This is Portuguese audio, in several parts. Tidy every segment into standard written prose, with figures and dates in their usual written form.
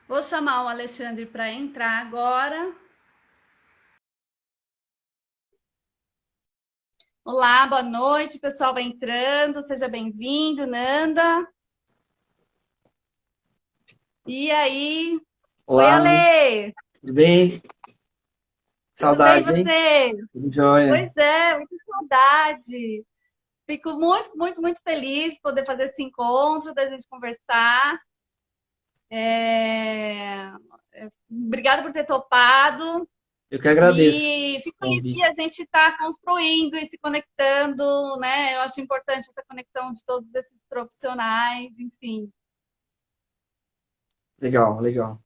Vou chamar o Alexandre para entrar agora. Olá, boa noite, pessoal vai entrando, seja bem-vindo, Nanda. E aí? Oi, Olá, Ale! tudo bem? Tudo bem e Saudade, hein? você? Tudo jóia. Pois é, muita saudade. Fico muito, muito, muito feliz de poder fazer esse encontro, da gente conversar. É... Obrigada por ter topado. Eu que agradeço E o fico feliz que convite. a gente está construindo e se conectando, né? Eu acho importante essa conexão de todos esses profissionais, enfim. Legal, legal.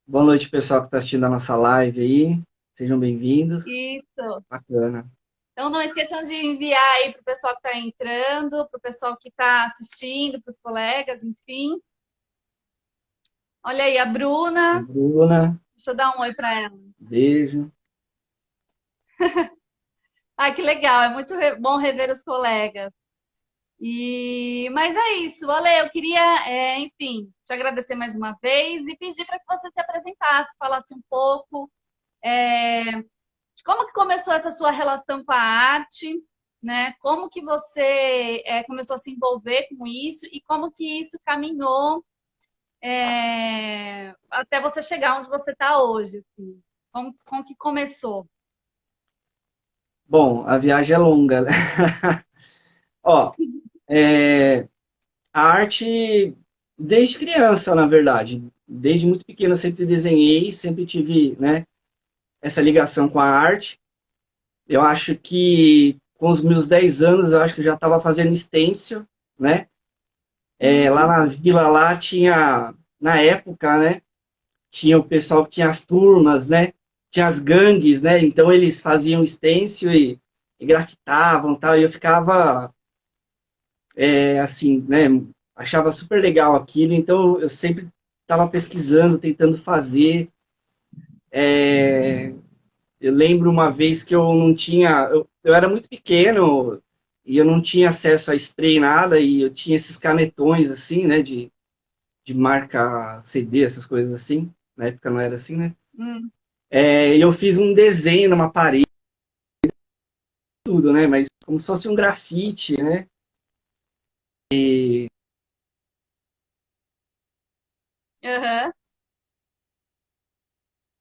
Boa noite, pessoal que está assistindo a nossa live aí. Sejam bem-vindos. Isso. Bacana. Então, não esqueçam de enviar aí para o pessoal que está entrando, para o pessoal que está assistindo, para os colegas, enfim. Olha aí, a A Bruna. Bruna, Deixa eu dar um oi para ela. beijo. Ah, que legal, é muito bom rever os colegas. Mas é isso, Ale, eu queria, enfim, te agradecer mais uma vez e pedir para que você se apresentasse, falasse um pouco de como que começou essa sua relação com a arte, né? Como que você começou a se envolver com isso e como que isso caminhou até você chegar onde você está hoje, assim. Como que começou? Bom, a viagem é longa, né? Ó, é, a arte, desde criança, na verdade. Desde muito pequeno eu sempre desenhei, sempre tive, né, essa ligação com a arte. Eu acho que com os meus 10 anos, eu acho que eu já estava fazendo stencil, né? Lá Uhum. na vila lá tinha, na época, né? Tinha o pessoal que tinha as turmas, né? Tinha as gangues, né? Então eles faziam stencil e grafitavam, tal. E eu ficava assim, né? Achava super legal aquilo. Então eu sempre estava pesquisando, tentando fazer. É, Eu lembro uma vez que eu não tinha. Eu era muito pequeno e eu não tinha acesso a spray nada, e eu tinha esses canetões assim, né? De marca CD, essas coisas assim. Na época não era assim, né? Hum. E eu fiz um desenho numa parede, tudo, né? Mas como se fosse um grafite, né? Aham.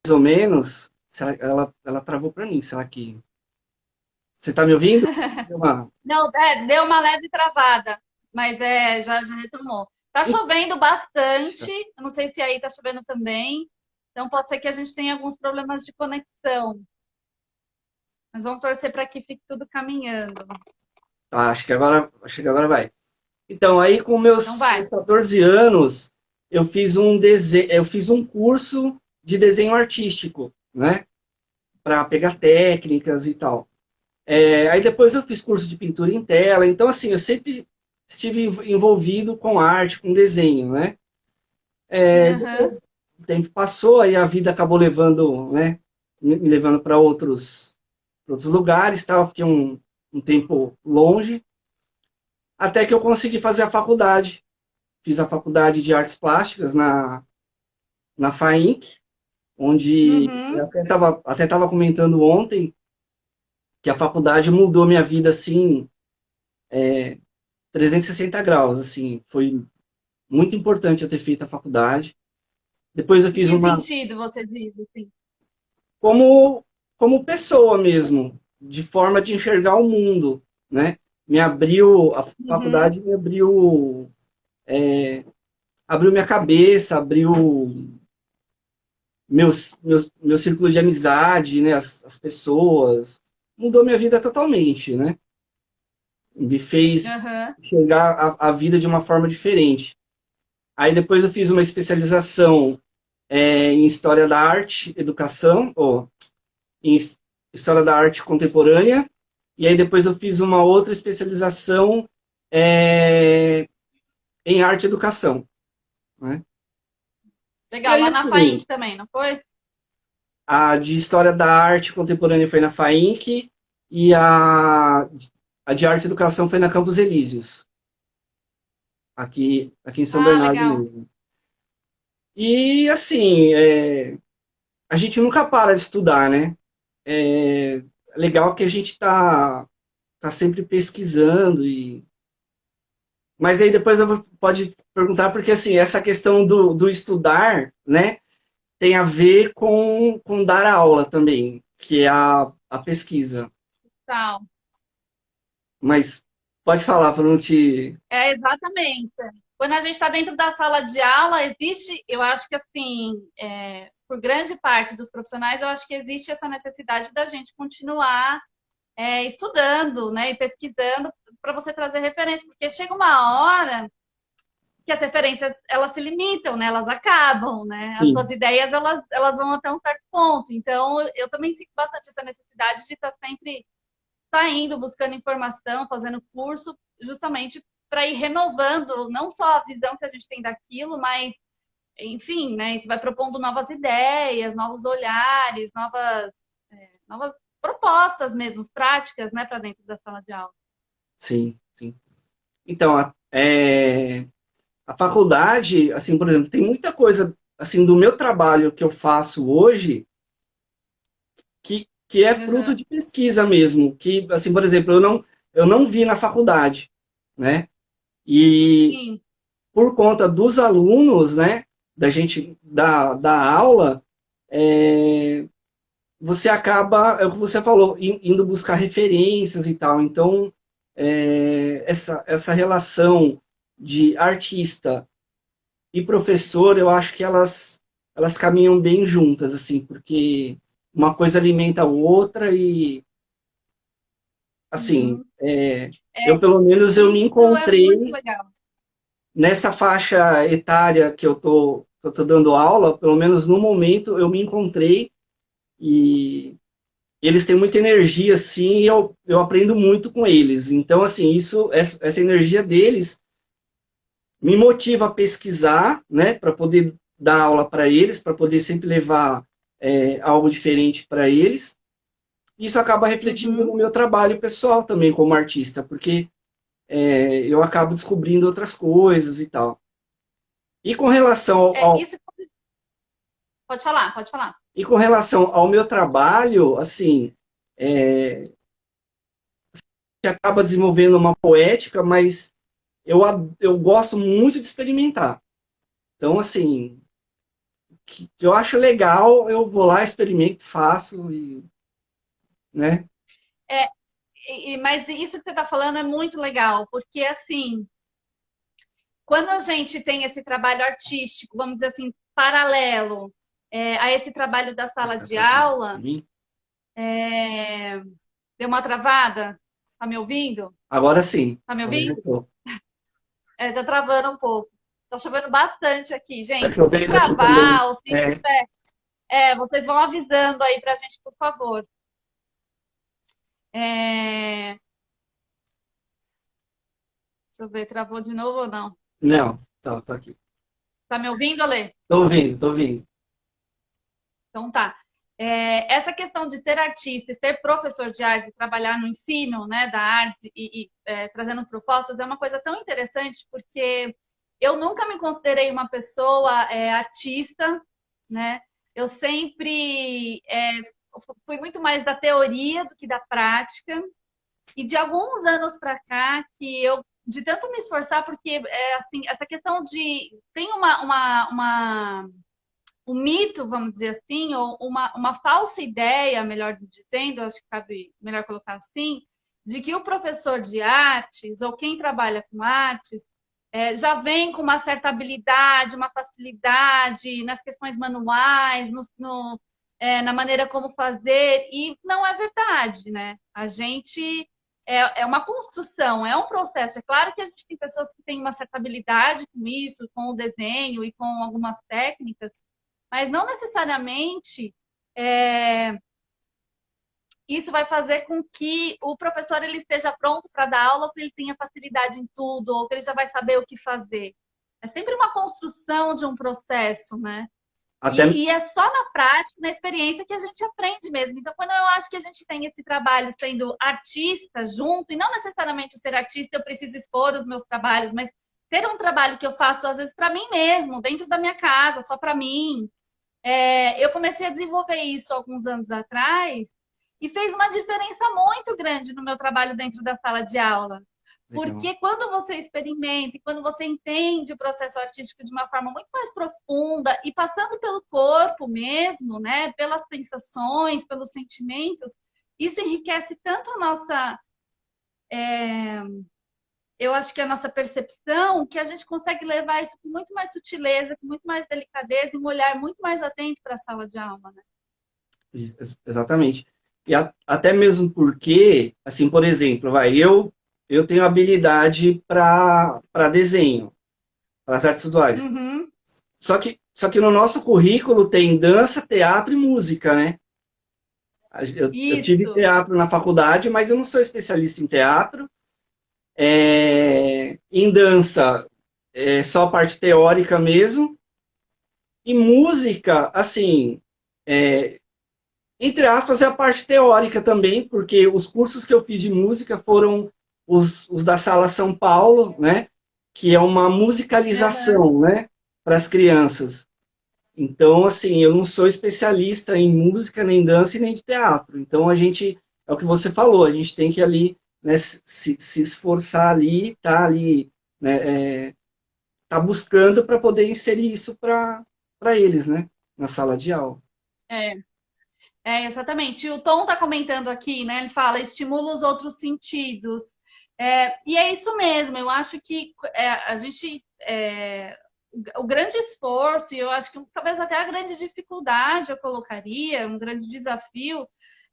Mais ou menos. Ela travou pra mim, será que. Você tá me ouvindo? Deu uma- Não, deu uma leve travada, mas já retomou. Tá chovendo bastante, eu não sei se aí tá chovendo também, então pode ser que a gente tenha alguns problemas de conexão, mas vamos torcer para que fique tudo caminhando. Tá, acho que agora vai. Então, aí com Então meus vai. 14 anos, eu fiz um curso de desenho artístico, né? Para pegar técnicas e tal. Aí depois eu fiz curso de pintura em tela. Então, assim, eu sempre estive envolvido com arte, com desenho, né? Aham. Depois o tempo passou, aí a vida acabou levando, né? Me levando para outros lugares, tal. Fiquei um tempo longe, até que eu consegui fazer a faculdade. Fiz a faculdade de artes plásticas na FAINC, onde eu Uhum. até estava comentando ontem que a faculdade mudou minha vida assim 360 graus, assim, foi muito importante eu ter feito a faculdade. Depois eu Em fiz que uma sentido você diz assim? como como pessoa mesmo, de forma de enxergar o mundo, né? Me abriu a Uhum. faculdade, me abriu minha cabeça, abriu meu círculo de amizade, né? As pessoas, mudou minha vida totalmente, né? Me fez Aham. enxergar a vida de uma forma diferente. Aí depois eu fiz uma especialização em História da Arte, Educação, ou em História da Arte Contemporânea, e aí depois eu fiz uma outra especialização é, em Arte e Educação, né? E Legal, aí, lá na assim, FAINC também, não foi? a de História da Arte Contemporânea foi na FAINC, e a de Arte e Educação foi na Campos Elíseos, aqui em São Ah, Bernardo legal. mesmo. E assim, a gente nunca para de estudar, né? É legal que a gente tá sempre pesquisando e mas aí depois pode perguntar porque assim, essa questão do estudar, né, tem a ver com dar aula também, que é a pesquisa. Tal. Mas pode falar para não te. É, exatamente. Quando a gente está dentro da sala de aula, existe, eu acho que assim, por grande parte dos profissionais, eu acho que existe essa necessidade da gente continuar estudando, né, e pesquisando para você trazer referência, porque chega uma hora que as referências elas se limitam, né, elas acabam, né, as suas Sim, ideias elas vão até um certo ponto. Então, eu também sinto bastante essa necessidade de estar sempre saindo, buscando informação, fazendo curso, justamente para ir renovando não só a visão que a gente tem daquilo, mas, enfim, né, isso vai propondo novas ideias, novos olhares, novas propostas mesmo, práticas, né, para dentro da sala de aula. sim, sim. Então, a faculdade, assim, por exemplo, tem muita coisa assim do meu trabalho que eu faço hoje que é fruto Uhum. de pesquisa mesmo, que, assim, por exemplo, eu não vi na faculdade, né? E Sim. por conta dos alunos, né, da gente da aula, é, você acaba, é o que você falou, indo buscar referências e tal. Então, essa relação de artista e professor, eu acho que elas caminham bem juntas, assim, porque uma coisa alimenta a outra e, assim, Uhum. eu pelo menos eu me Isso é muito encontrei legal. nessa faixa etária que eu tô dando aula, pelo menos no momento eu me encontrei e eles têm muita energia, assim, e eu aprendo muito com eles. Então, assim, essa energia deles me motiva a pesquisar, né, para poder dar aula para eles, para poder sempre levar algo diferente para eles. Isso acaba refletindo no Uhum. meu trabalho pessoal também como artista, porque eu acabo descobrindo outras coisas e tal. E com relação Isso pode falar, pode falar. e com relação ao meu trabalho, assim, é, que acaba desenvolvendo uma poética, mas eu gosto muito de experimentar. Então, assim, que eu acho legal, eu vou lá, experimento, faço, e, né? É, mas isso que você está falando é muito legal, porque assim, quando a gente tem esse trabalho artístico, vamos dizer assim, paralelo a esse trabalho da Vai sala ficar de travando isso pra aula, mim? deu uma travada? Tá me ouvindo? Agora sim, Tá me agora já ouvindo? tô. Tá travando um pouco. Tá chovendo bastante aqui, Tá gente. Se chovendo aqui também. travar ou se É, tiver, vocês vão avisando aí pra gente, por favor. É, deixa eu ver, travou de novo ou não? não, tá, tô aqui. Tá me ouvindo, Ale? Tô ouvindo, tô ouvindo. Então tá. Essa questão de ser artista e ser professor de arte, trabalhar no ensino, né, da arte trazendo propostas é uma coisa tão interessante porque eu nunca me considerei uma pessoa artista, né? Eu sempre fui muito mais da teoria do que da prática. E de alguns anos para cá que eu de tanto me esforçar porque assim essa questão de tem um mito, vamos dizer assim, ou uma falsa ideia, melhor dizendo, acho que cabe melhor colocar assim, de que o professor de artes, ou quem trabalha com artes, já vem com uma certa habilidade, uma facilidade nas questões manuais, na maneira como fazer, e não é verdade, né? A gente é uma construção, é um processo. É claro que a gente tem pessoas que têm uma certa habilidade com isso, com o desenho e com algumas técnicas, mas não necessariamente é, isso vai fazer com que o professor ele esteja pronto para dar aula, ou que ele tenha facilidade em tudo, ou que ele já vai saber o que fazer. É sempre uma construção de um processo, né? Até, E é só na prática, na experiência, que a gente aprende mesmo. Então, quando eu acho que a gente tem esse trabalho sendo artista junto, e não necessariamente ser artista, eu preciso expor os meus trabalhos, mas ter um trabalho que eu faço, às vezes, para mim mesmo, dentro da minha casa, só para mim. Eu comecei a desenvolver isso alguns anos atrás e fez uma diferença muito grande no meu trabalho dentro da sala de aula. Legal. Porque quando você experimenta e quando você entende o processo artístico de uma forma muito mais profunda e passando pelo corpo mesmo, né, pelas sensações, pelos sentimentos, isso enriquece tanto a nossa, eu acho que a nossa percepção, que a gente consegue levar isso com muito mais sutileza, com muito mais delicadeza e um olhar muito mais atento para a sala de aula, né? Exatamente. E até mesmo porque, assim, por exemplo, eu tenho habilidade para desenho, para as artes visuais. Uhum, Só que no nosso currículo tem dança, teatro e música, né? Eu tive isso. teatro na faculdade, mas eu não sou especialista em teatro. Em dança, é só a parte teórica mesmo. E música, assim, é, entre aspas, é a parte teórica também, porque os cursos que eu fiz de música foram os da Sala São Paulo, né? Que é uma Uhum. musicalização, né? Para as crianças. Então, assim, eu não sou especialista em música, nem dança e nem de teatro. Então, é o que você falou, a gente tem que ali, né, se esforçar ali, tá ali, né, tá buscando para poder inserir isso para eles, né, na sala de aula. É, exatamente. E o Tom está comentando aqui, né? Ele fala, estimula os outros sentidos. E é isso mesmo. Eu acho que a gente, o grande esforço, e eu acho que talvez até a grande dificuldade eu colocaria, um grande desafio,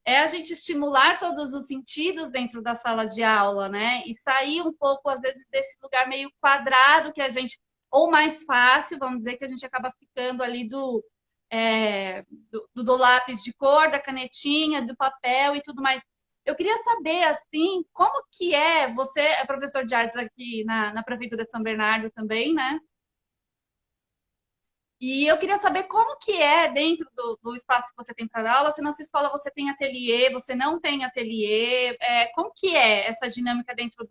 é a gente estimular todos os sentidos dentro da sala de aula, né? E sair um pouco, às vezes, desse lugar meio quadrado que a gente, ou mais fácil, vamos dizer, que a gente acaba ficando ali do lápis de cor, da canetinha, do papel e tudo mais. Eu queria saber, assim, como que você é professor de artes aqui na Prefeitura de São Bernardo também, né? E eu queria saber como que é dentro do espaço que você tem para dar aula, se na sua escola você tem ateliê, você não tem ateliê, como que é essa dinâmica dentro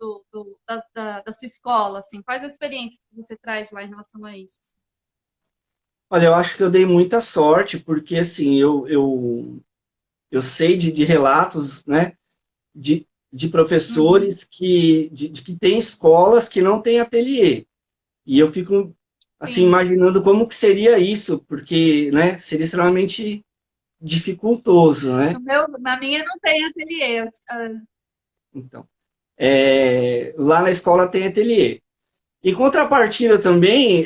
da sua escola, assim? Quais as experiências que você traz lá em relação a isso? Olha, eu acho que eu dei muita sorte, porque, assim, eu sei de relatos, né, de Uhum, professores de que tem escolas que não têm ateliê. E eu fico, assim, sim. imaginando como que seria isso, porque, né, seria extremamente dificultoso, né? Na minha não tem ateliê. Então, lá na escola tem ateliê. Em contrapartida também,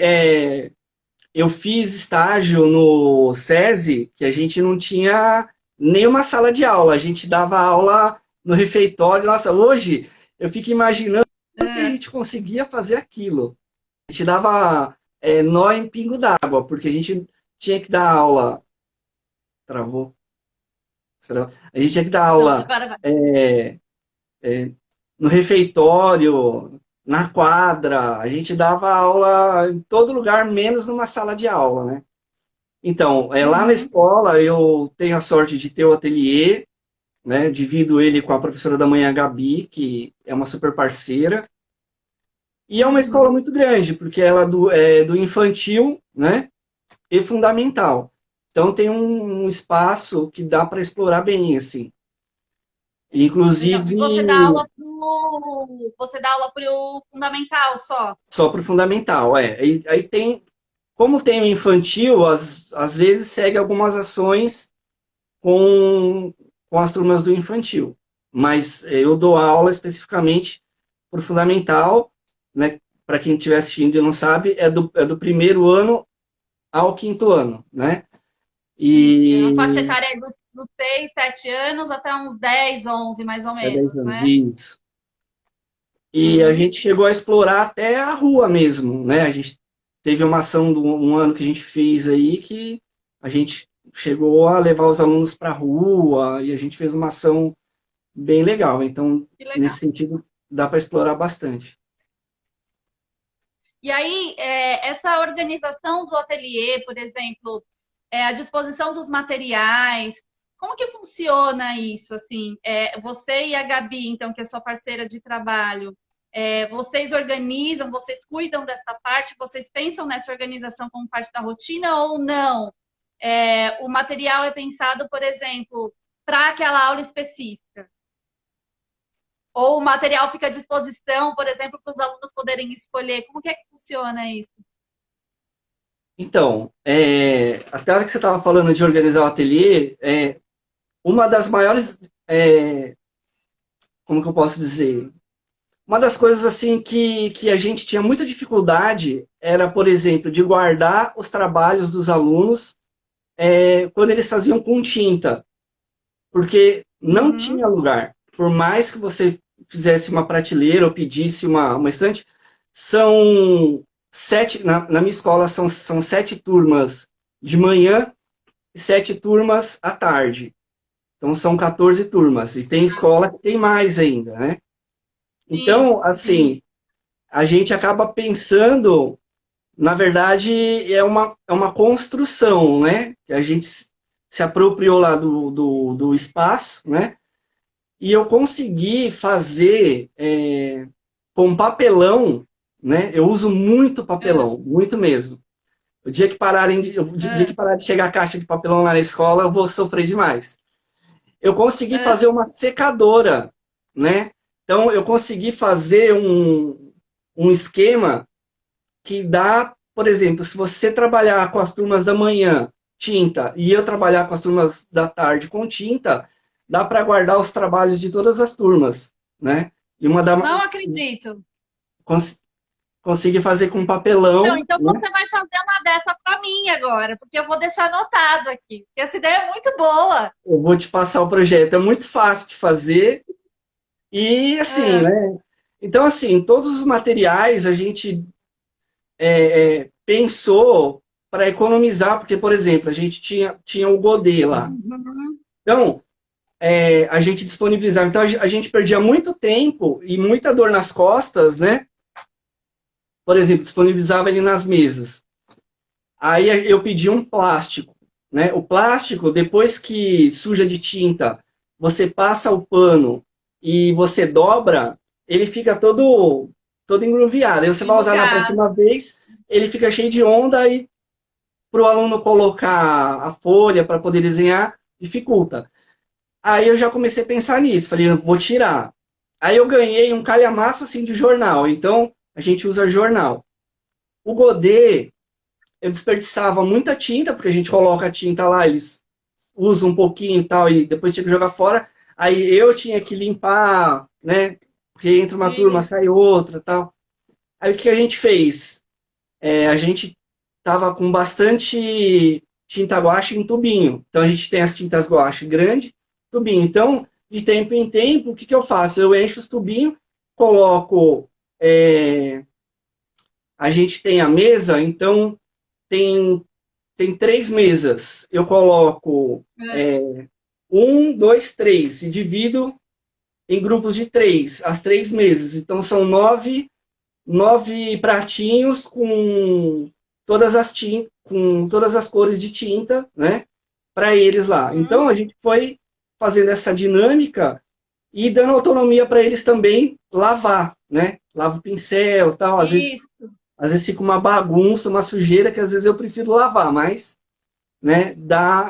eu fiz estágio no SESI, que a gente não tinha nenhuma sala de aula, a gente dava aula no refeitório. Nossa, hoje eu fico imaginando como que a Ah, gente conseguia fazer aquilo. A gente dava nó em pingo d'água, porque a gente tinha que dar aula. Travou? A gente tinha que dar não, aula agora vai. é, no refeitório, na quadra, a gente dava aula em todo lugar, menos numa sala de aula, né? Então, lá na Uhum, escola eu tenho a sorte de ter o ateliê, né? Divido ele com a professora da manhã, Gabi, que é uma super parceira. E é uma escola uhum. muito grande, porque ela é do infantil, né? E fundamental. Então tem um espaço que dá para explorar bem, assim. Legal. Inclusive, E você dá aula pro fundamental só? só para o fundamental, Aí tem, como tem o infantil, às vezes segue algumas ações com, com as turmas do infantil. Mas eu dou aula especificamente para o fundamental, né? Para quem estiver assistindo e não sabe, é do primeiro ano ao quinto ano, né? Isso. É a faixa E etária aí dos 6, 7 anos até uns 10, 11, mais ou é 10 menos, anos, né? isso. E a Uhum. gente chegou a explorar até a rua mesmo, né? A gente teve uma ação do um ano que a gente fez aí que a gente chegou a levar os alunos para a rua e a gente fez uma ação bem legal. Então, Que nesse legal. sentido, dá para explorar bastante. E aí, essa organização do ateliê, por exemplo, a disposição dos materiais, como que funciona isso? Assim, você e a Gabi, então, que é sua parceira de trabalho, Vocês organizam, vocês cuidam dessa parte, vocês pensam nessa organização como parte da rotina ou não? O material é pensado, por exemplo, para aquela aula específica? Ou o material fica à disposição, por exemplo, para os alunos poderem escolher? Como que é que funciona isso? Então, até a hora que você estava falando de organizar o ateliê, uma das maiores, como que eu posso dizer? Uma das coisas assim que a gente tinha muita dificuldade era, por exemplo, de guardar os trabalhos dos alunos quando eles faziam com tinta, porque não tinha Uhum. lugar. Por mais que você fizesse uma prateleira ou pedisse uma estante, são sete, na minha escola são 7 turmas de manhã e 7 turmas à tarde. Então são 14 turmas. E tem escola que tem mais ainda, né? Sim, Então, sim. assim, a gente acaba pensando, na verdade, é uma construção, né? Que a gente se apropriou lá do espaço, né? E eu consegui fazer com papelão, né? Eu uso muito Ah, papelão, muito mesmo. O dia que ah, parar de chegar a caixa de papelão lá na escola, eu vou sofrer demais. Eu consegui ah. fazer uma secadora, né? Então, eu consegui fazer um esquema que dá, por exemplo, se você trabalhar com as turmas da manhã, tinta, e eu trabalhar com as turmas da tarde com tinta, dá para guardar os trabalhos de todas as turmas, né? E Não acredito. cons, consegui fazer com Então, papelão, então né? você vai fazer uma dessa para mim agora, porque eu vou deixar anotado aqui. Porque essa ideia é muito boa. Eu vou te passar o projeto, é muito fácil de fazer e assim, Ah, né? Então, assim, todos os materiais a gente pensou para economizar, porque, por exemplo, a gente tinha o Godê lá. uhum. Então, a gente disponibilizava. Então, a gente perdia muito tempo e muita dor nas costas, né? Por exemplo, disponibilizava ele nas mesas. Aí eu pedi um plástico, né? O plástico, depois que suja de tinta, você passa o pano e você dobra, ele fica todo engruviado. Aí você vai usar na Enrugado. próxima vez, ele fica cheio de onda e para o aluno colocar a folha para poder desenhar, dificulta. Aí eu já comecei a pensar nisso, falei, eu vou tirar. Aí eu ganhei um calhamaço assim de jornal, então a gente usa jornal. O Godê, eu desperdiçava muita tinta, porque a gente coloca a tinta lá, eles usam um pouquinho e tal, e depois tinha que jogar fora. Aí eu tinha que limpar, né? Porque entra uma turma, Isso. sai outra tal. Aí o que a gente fez? A gente tava com bastante tinta guache em tubinho. Então a gente tem as tintas guache grande, tubinho. Então, de tempo em tempo, o que eu faço? Eu encho os tubinhos, coloco. A gente tem a mesa, então tem 3 mesas. Eu coloco Ah, 1, 2, 3 e divido em grupos de 3, as 3 mesas. Então são 9 pratinhos com todas as cores de tinta, né? Para eles lá. uhum. Então a gente foi fazendo essa dinâmica e dando autonomia para eles também lavar, né? Lava o pincel, tal. Isso. Às vezes fica uma bagunça, uma sujeira que às vezes eu prefiro lavar, mas, né?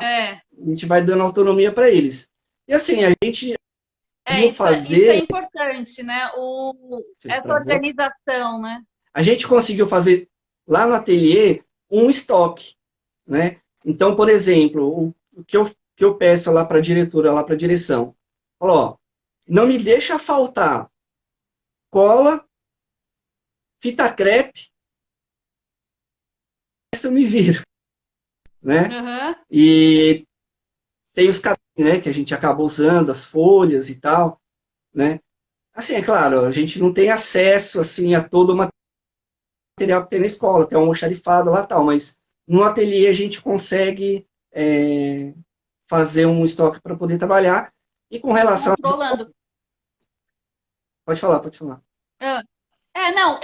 É. A gente vai dando autonomia para eles. E assim a gente É, conseguiu isso é fazer, importante, né? Essa estragou. organização, né? A gente conseguiu fazer lá no ateliê um estoque, né? Então, por exemplo, o que eu peço lá para a diretora, lá para a direção, falo, ó, não me deixa faltar cola, fita crepe, se eu me viro, né? Uhum. E tem os cadernos, né, que a gente acaba usando, as folhas e tal, né? Assim, é claro, a gente não tem acesso assim a todo o material que tem na escola, tem um almoxarifado lá e tal, mas no ateliê a gente consegue fazer um estoque para poder trabalhar. E com relação às... Controlando. Pode falar, pode falar. Ah, não,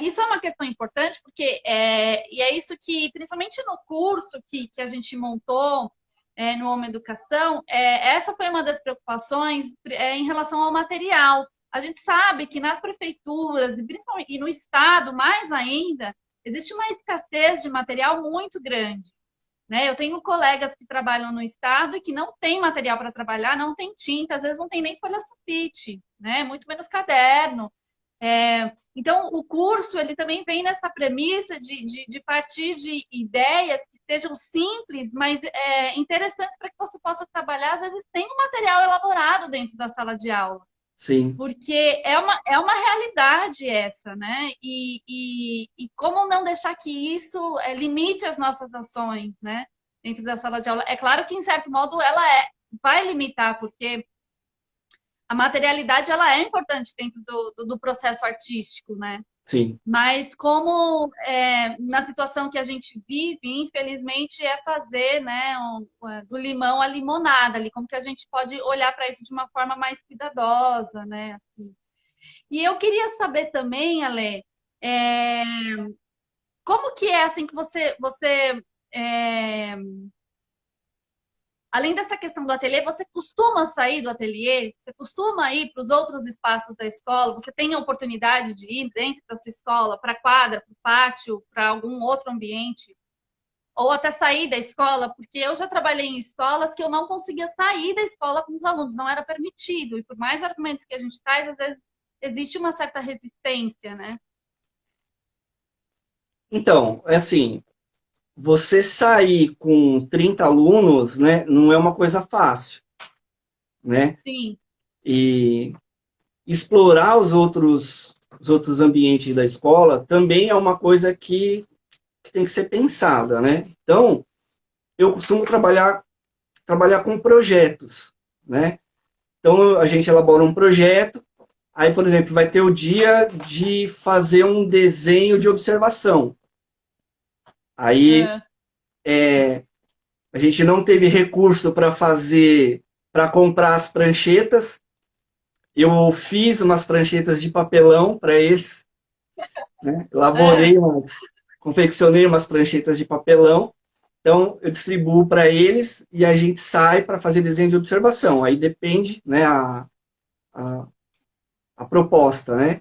isso é uma questão importante, porque e é isso que, principalmente no curso que a gente montou no Home Educação, essa foi uma das preocupações em relação ao material. a gente sabe que nas prefeituras, e principalmente e no estado mais ainda, existe uma escassez de material muito grande. Né? Eu tenho colegas que trabalham no estado e que não tem material para trabalhar, não tem tinta, às vezes não tem nem folha sulfite, né? Muito menos caderno. Então, o curso ele também vem nessa premissa de partir de ideias que sejam simples, mas interessantes para que você possa trabalhar. Às vezes tem um material elaborado dentro da sala de aula, Sim, porque é uma realidade essa, né? E como não deixar que isso limite as nossas ações, né? Dentro da sala de aula. É claro que, em certo modo, vai limitar, porque a materialidade ela é importante dentro do processo artístico, né? sim. Mas como na situação que a gente vive, infelizmente, é fazer, né, do limão a limonada ali, como que a gente pode olhar para isso de uma forma mais cuidadosa, né? Assim. E eu queria saber também, Ale, é, como que é assim que é, além dessa questão do ateliê, você costuma sair do ateliê? Você costuma ir para os outros espaços da escola? Você tem a oportunidade de ir dentro da sua escola, para a quadra, para o pátio, para algum outro ambiente? Ou até sair da escola? Porque eu já trabalhei em escolas que eu não conseguia sair da escola com os alunos, não era permitido. E por mais argumentos que a gente traz, às vezes existe uma certa resistência, né? Então, é assim, você sair com 30 alunos, né, não é uma coisa fácil, né? Sim. E explorar os outros ambientes da escola também é uma coisa que tem que ser pensada, né? Então, eu costumo trabalhar com projetos, né? Então, a gente elabora um projeto, aí, por exemplo, vai ter o dia de fazer um desenho de observação. Aí, É. a gente não teve recurso para comprar as pranchetas. Eu fiz umas pranchetas de papelão para eles, né? É. Confeccionei umas pranchetas de papelão. Então, eu distribuo para eles e a gente sai para fazer desenho de observação. Aí depende, né, a, a proposta, né?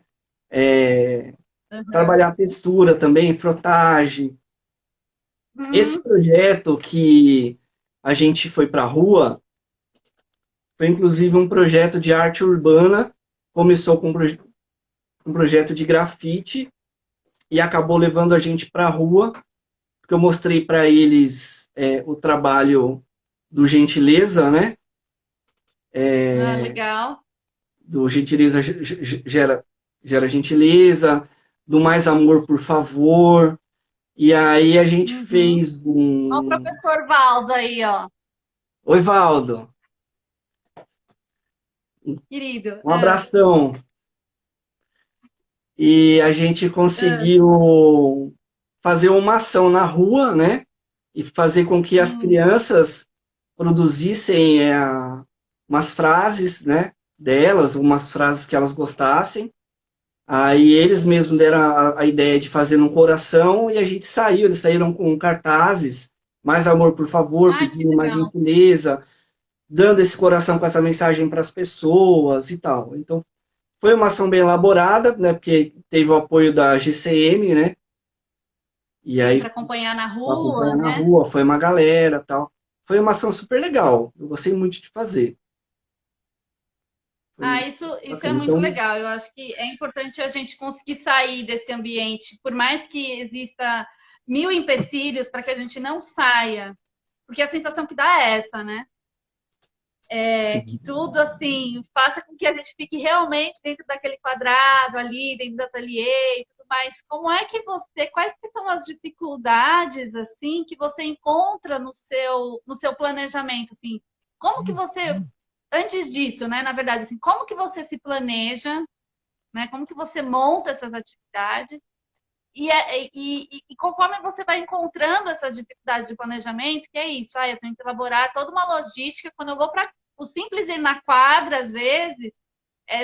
É, Uhum. trabalhar a textura também, frotagem. Esse Uhum. projeto que a gente foi para a rua foi inclusive um projeto de arte urbana. Começou com um projeto de grafite e acabou levando a gente para a rua, porque eu mostrei para eles o trabalho do Gentileza, né? Ah, legal. Do Gentileza gera gentileza, do Mais Amor, por favor. E aí a gente Uhum. fez Ó, o um. professor Valdo aí, ó. Oi, Valdo, Querido. um abração. E a gente É. conseguiu fazer uma ação na rua, né? E fazer com que as Hum. crianças produzissem umas frases, né? Delas, umas frases que elas gostassem. Aí eles mesmos deram a ideia de fazer num coração e a gente saiu. Eles saíram com cartazes, mais amor, por favor, Ai, que pedindo mais legal. gentileza, dando esse coração com essa mensagem para as pessoas e tal. Então, foi uma ação bem elaborada, né? Porque teve o apoio da GCM, né? E Sim, aí, para acompanhar na para rua, acompanhar na né? rua, foi uma galera tal. Foi uma ação super legal. Eu gostei muito de fazer. Foi Ah, muito isso é bacana. muito Então, legal. Eu acho que é importante a gente conseguir sair desse ambiente, por mais que exista mil empecilhos para que a gente não saia, porque a sensação que dá é essa, né? É que sim. tudo assim faça com que a gente fique realmente dentro daquele quadrado ali, dentro do ateliê e tudo mais. Quais que são as dificuldades assim que você encontra no seu planejamento, assim? Como que você, antes disso, né, na verdade, assim, como que você se planeja, né? Como que você monta essas atividades? E conforme você vai encontrando essas dificuldades de planejamento, que é isso, eu tenho que elaborar toda uma logística. Quando eu vou para o simples ir na quadra, às vezes,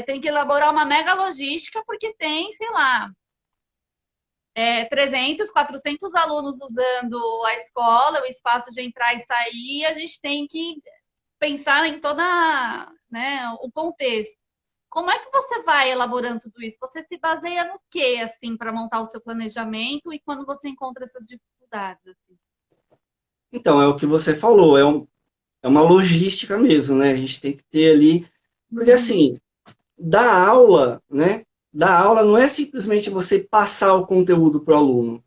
tem que elaborar uma mega logística, porque tem, sei lá, 300, 400 alunos usando a escola, o espaço de entrar e sair, a gente tem que pensar em toda, né, o contexto. como é que você vai elaborando tudo isso? Você se baseia no quê, assim, para montar o seu planejamento e quando você encontra essas dificuldades, assim? Então, é o que você falou, é uma logística mesmo, né? A gente tem que ter ali, porque Uhum, assim, dar aula, né? Dar aula não é simplesmente você passar o conteúdo para o aluno,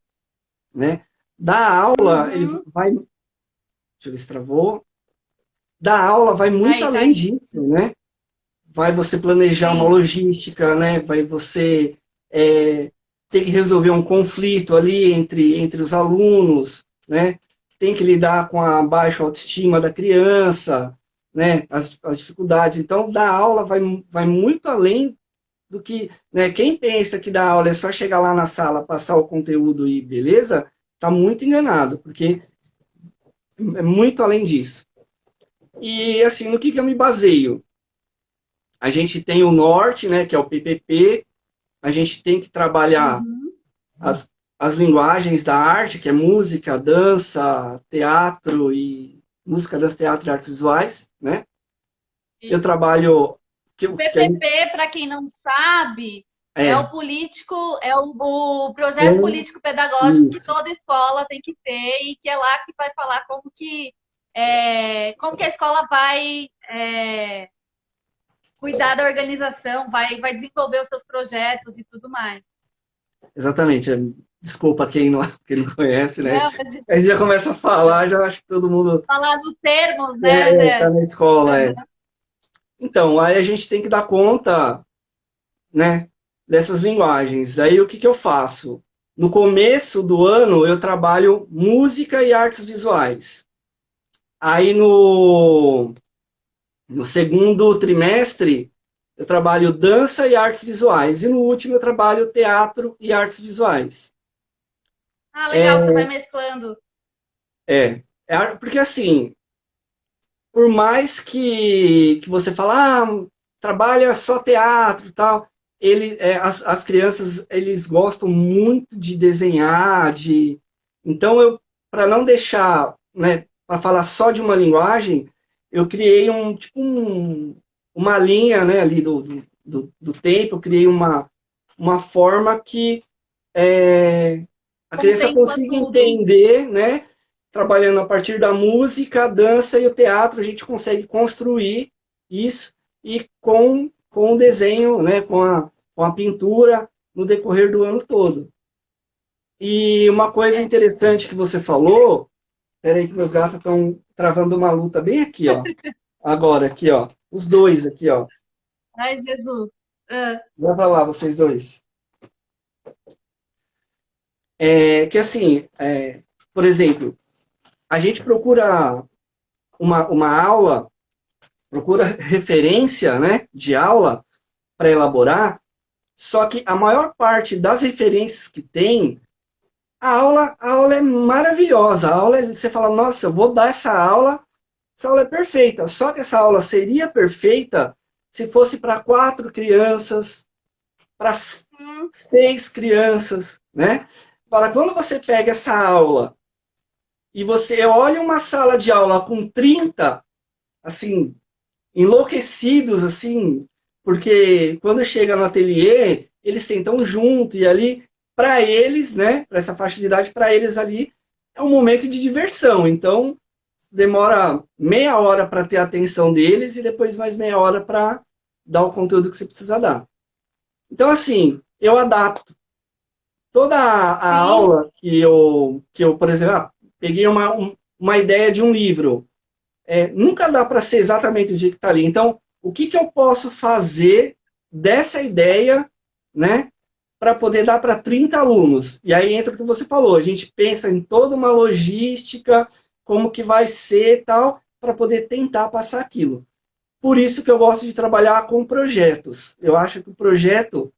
né? Dar aula, ele uhum. vai, deixa eu ver se travou, dar aula vai muito Aí, tá além aí. disso, né? Vai você planejar uma Sim. logística, né? Vai você ter que resolver um conflito ali entre os alunos, né? Tem que lidar com a baixa autoestima da criança, né? As dificuldades. Então, dar aula vai muito além do que, né? Quem pensa que dar aula é só chegar lá na sala, passar o conteúdo e beleza, está muito enganado, porque é muito além disso. E assim, no que eu me baseio? A gente tem o norte, né, que é o PPP, a gente tem que trabalhar Uhum. as linguagens da arte, que é música, dança, teatro e música, dança, teatro e artes visuais, né? Eu trabalho O que a gente, PPP, para quem não sabe, é é, o político, é o projeto plano, político pedagógico que isso, toda escola tem que ter e que é lá que vai falar como que a escola vai cuidar da organização, vai desenvolver os seus projetos e tudo mais. exatamente. Desculpa quem não conhece, né? Não, mas A gente já começa a falar, já acho que todo mundo falar nos termos, né, tá Zé? na escola, é. Então, aí a gente tem que dar conta, né, dessas linguagens. Aí o que eu faço? No começo do ano eu trabalho música e artes visuais. Aí no segundo trimestre eu trabalho dança e artes visuais. E no último eu trabalho teatro e artes visuais. Ah, legal, você É, vai mesclando. porque assim, por mais que você fala, trabalha só teatro e tal, as crianças eles gostam muito de desenhar, então eu para não deixar, né, para falar só de uma linguagem, eu criei uma linha, né, ali do tempo, eu criei uma forma que é, a criança Contempla consiga tudo. entender, né? Trabalhando a partir da música, a dança e o teatro, a gente consegue construir isso e com o desenho, né? Com a pintura no decorrer do ano todo. E uma coisa É. interessante que você falou, peraí que meus gatos estão travando uma luta bem aqui, ó. Agora, aqui, ó. Os dois aqui, ó. Ai, Jesus. Ah, Vai pra lá, vocês dois. É que assim, por exemplo, a gente procura uma aula, procura referência, né, de aula para elaborar, só que a maior parte das referências que tem, a aula é maravilhosa, a aula você fala, nossa, eu vou dar essa aula é perfeita, só que essa aula seria perfeita se fosse para 4 crianças, para hum, 6 crianças, né? Fala, quando você pega essa aula e você olha uma sala de aula com 30 assim, enlouquecidos, assim, porque quando chega no ateliê, eles sentam junto e ali, para eles, né, para essa faixa de idade, para eles ali, é um momento de diversão. Então, demora meia hora para ter a atenção deles e depois mais meia hora para dar o conteúdo que você precisa dar. Então, assim, eu adapto toda a sim. aula que eu por exemplo, peguei uma ideia de um livro. Nunca dá para ser exatamente do jeito que está ali. Então, o que eu posso fazer dessa ideia, né, para poder dar para 30 alunos? E aí entra o que você falou, a gente pensa em toda uma logística, como que vai ser tal, para poder tentar passar aquilo. Por isso que eu gosto de trabalhar com projetos. Eu acho que o projeto,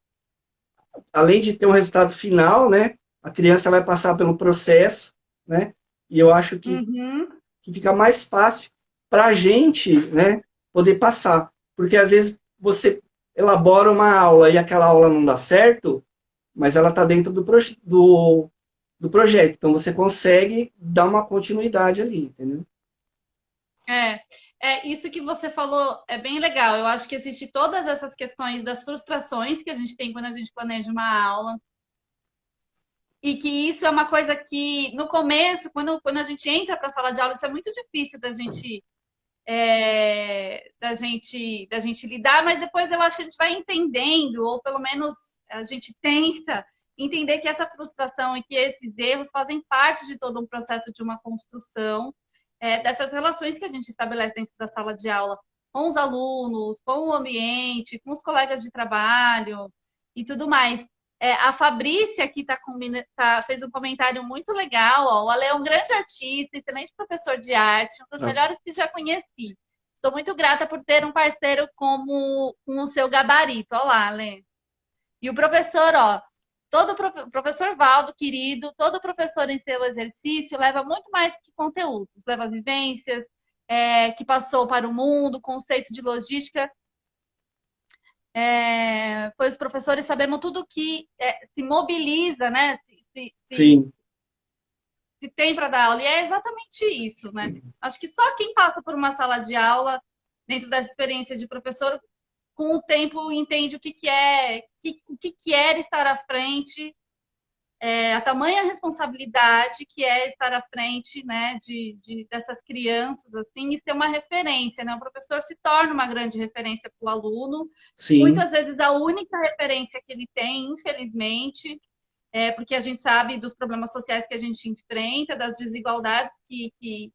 além de ter um resultado final, né, a criança vai passar pelo processo, né, e eu acho Uhum. que fica mais fácil para a gente, né, poder passar. Porque às vezes você elabora uma aula e aquela aula não dá certo, mas ela está dentro do projeto. Então você consegue dar uma continuidade ali, entendeu? É. Isso que você falou é bem legal. Eu acho que existe todas essas questões das frustrações que a gente tem quando a gente planeja uma aula. E que isso é uma coisa que, no começo, quando a gente entra para a sala de aula, isso é muito difícil da gente lidar, mas depois eu acho que a gente vai entendendo, ou pelo menos a gente tenta entender que essa frustração e que esses erros fazem parte de todo um processo de uma construção dessas relações que a gente estabelece dentro da sala de aula com os alunos, com o ambiente, com os colegas de trabalho e tudo mais. A Fabrícia aqui fez um comentário muito legal. Ó. O Ale é um grande artista, excelente professor de arte, um dos Ah, melhores que já conheci. Sou muito grata por ter um parceiro como com o seu gabarito. Olá, Ale. E o professor, ó, professor Valdo, querido, todo professor em seu exercício leva muito mais que conteúdos, leva vivências, que passou para o mundo, conceito de logística, pois os professores sabemos tudo que se mobiliza, né? sim, Se tem para dar aula. E é exatamente isso, né? Acho que só quem passa por uma sala de aula, dentro dessa experiência de professor, com o tempo entende o que que é estar à frente, a tamanha responsabilidade que é estar à frente, né, dessas crianças, assim, e ser uma referência, né? O professor se torna uma grande referência para o aluno, sim, muitas vezes a única referência que ele tem, infelizmente, porque a gente sabe dos problemas sociais que a gente enfrenta, das desigualdades que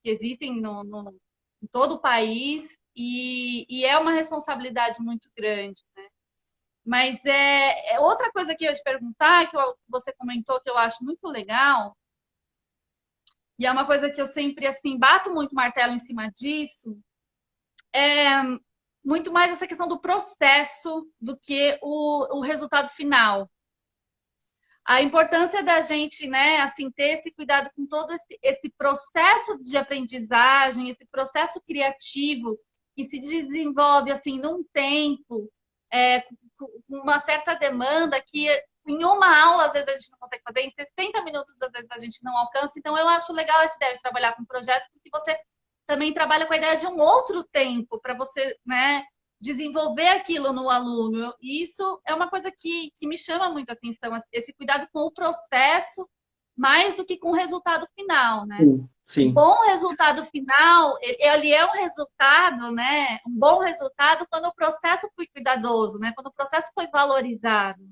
existem em todo o país, e é uma responsabilidade muito grande, né? Mas outra coisa que eu ia te perguntar, você comentou que eu acho muito legal, e é uma coisa que eu sempre assim bato muito martelo em cima disso, é muito mais essa questão do processo do que o resultado final. A importância da gente, né, assim, ter esse cuidado com todo esse processo de aprendizagem, esse processo criativo que se desenvolve assim num tempo, com uma certa demanda que em uma aula às vezes a gente não consegue fazer, em 60 minutos às vezes a gente não alcança. Então eu acho legal essa ideia de trabalhar com projetos, porque você também trabalha com a ideia de um outro tempo para você, né, desenvolver aquilo no aluno. E isso é uma coisa que me chama muito a atenção, esse cuidado com o processo, mais do que com o resultado final, né? sim, O sim. bom resultado final, ele é um resultado, né? Um bom resultado quando o processo foi cuidadoso, né? Quando o processo foi valorizado,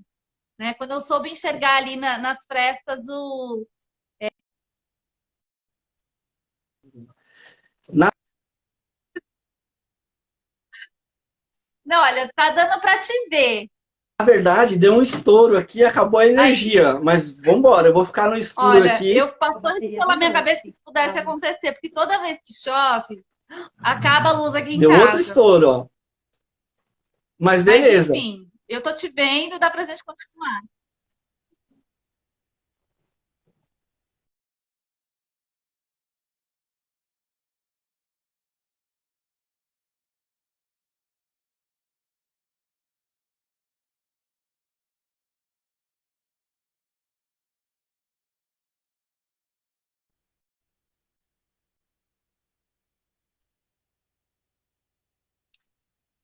né? Quando eu soube enxergar ali nas frestas o... Na Não, olha, tá dando para te ver. verdade, deu um estouro aqui, acabou a Aí, energia, mas vamos embora, eu vou ficar no escuro olha, aqui. passou isso pela minha cabeça que isso pudesse acontecer, porque toda vez que chove, acaba a luz aqui em Deu outro casa. estouro, ó. Mas Mas beleza. enfim, eu tô te vendo, dá pra gente continuar.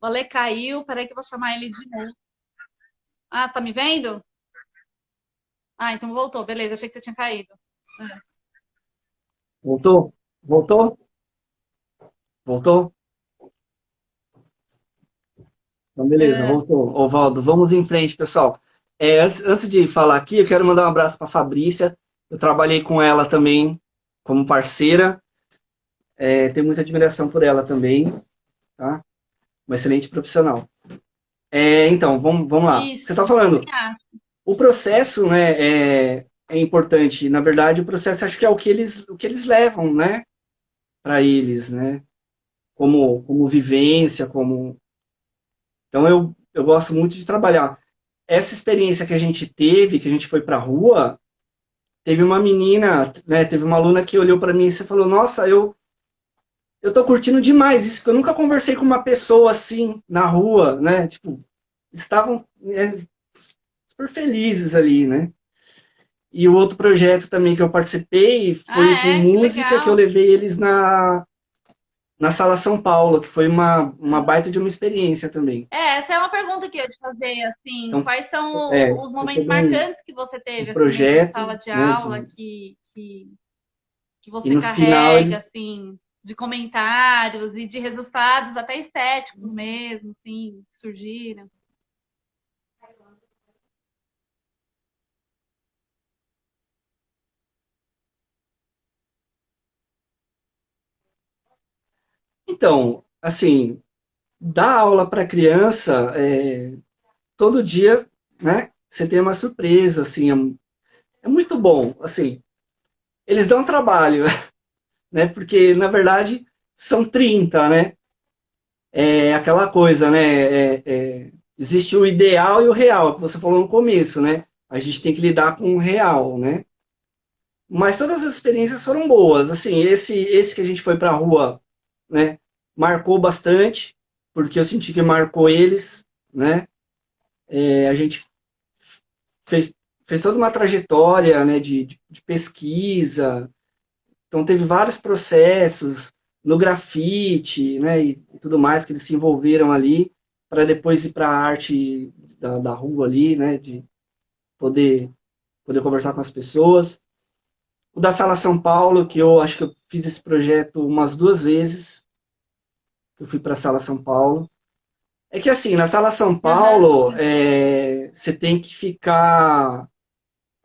O Ale caiu, peraí que eu vou chamar ele de novo. Ah, você tá me vendo? Ah, então voltou, beleza, achei que você tinha caído. É. Voltou? Voltou? Voltou? Então, beleza, É. voltou. Ovaldo, vamos em frente, pessoal. Antes de falar aqui, eu quero mandar um abraço para a Fabrícia. Eu trabalhei com ela também como parceira. Tenho muita admiração por ela também, tá? Uma excelente profissional. Então, vamos lá. Você está Isso, também falando, acho. o processo, né, é importante. Na verdade, o processo acho que é o que eles levam, né, para eles, né, como vivência, como. Então, eu gosto muito de trabalhar. Essa experiência que a gente teve, que a gente foi para a rua, teve uma menina, né, teve uma aluna que olhou para mim e falou: Nossa, eu tô curtindo demais isso, porque eu nunca conversei com uma pessoa assim na rua, né? Tipo, estavam super felizes ali, né? E o outro projeto também que eu participei foi com Ah, é? Que música, que eu legal. levei eles na Sala São Paulo, que foi uma baita de uma experiência também. Essa é uma pergunta que eu ia te fazer, assim, Então, quais são os foi momentos todo marcantes que você um teve, assim, dentro da projeto, sala de né, aula que e você no final carrega, eles. assim, de comentários e de resultados até estéticos mesmo, assim, que surgiram? Então, assim, dar aula para criança, todo dia, né, você tem uma surpresa, assim, é muito bom, assim, eles dão trabalho, né, porque, na verdade, são 30, né, é aquela coisa, né, existe o ideal e o real, que você falou no começo, né, a gente tem que lidar com o real, né, mas todas as experiências foram boas, assim, esse que a gente foi para a rua, né, marcou bastante, porque eu senti que marcou eles, né, a gente fez, fez toda uma trajetória, né, de pesquisa, então teve vários processos no grafite, né, e tudo mais que eles se envolveram ali, para depois ir para a arte da rua ali, né, de poder, poder conversar com as pessoas. O da Sala São Paulo, que eu acho que eu fiz esse projeto umas 2 vezes, que eu fui para a Sala São Paulo. É que assim, na Sala São Aham, Paulo, sim. você tem que ficar,